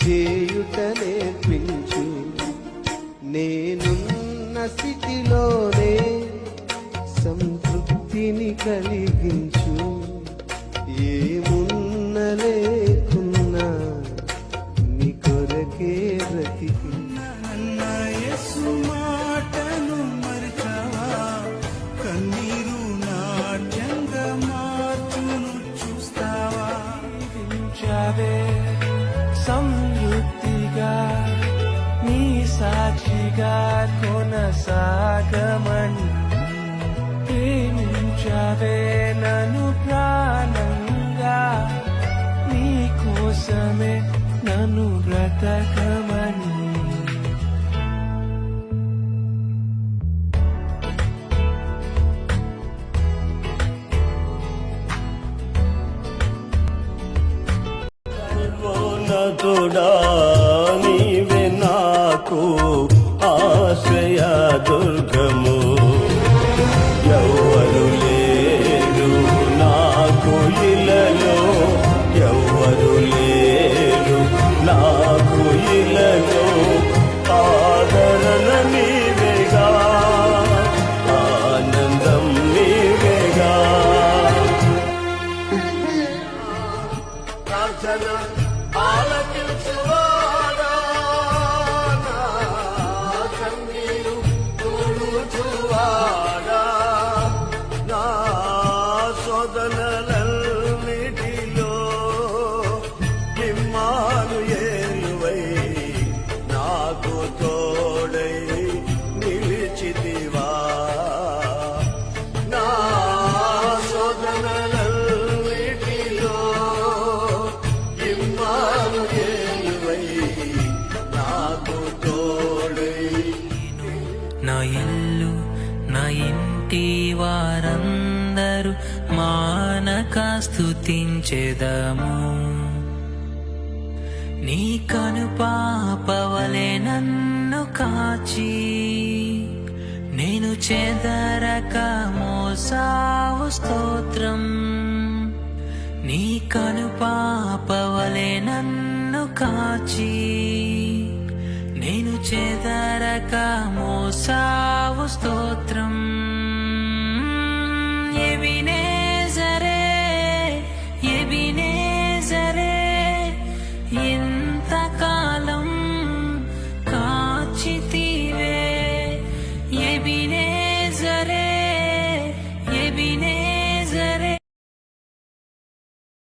చేయుట నేర్పించు. నేనున్న స్థితిలోనే సంతృప్తిని కలిగించు. ఏమున్న లేకున్నా నీ కొరకే బ్రతికి. మాటను మరిచావా, కన్నీరు నాట్యంగా మార్చును చూస్తావా. వించావే సంయుక్తిగా నీ సాక్షిగా కొనసాగమని. ప్రేమించావే నన్ను ప్రాణంగా, నీ కోసమే నన్ను బ్రతకమని. తోడా నీవే నాకు ఆశ్రయ దుర్గము. ఎవ్వరు లేరు నాకు ఇలలో, ఎవ్వరు లేరు నాకు ఇలలో. ఆదరణ నీవేగా, ఆనందం నీవేగా. ప్రార్థన ఆలకించువాడా, నా కన్నీరు తుడుచువాడా. నా శోధనలన్నిటిలో ఇమ్మానుయేలువై నాకు తోడై నిలిచితివా. నా శోధనలన్నిటిలో నా ఇల్లు నా ఇంటి వారందరూ మానక స్తుతించెదము. నీ కనుపాపవలె నన్ను కాచి, నేను చెదరక మోసావు స్తోత్రం. నీ కనుపాపవలె నన్ను కాచి, నేను చెదరక మోసావు స్తోత్రం.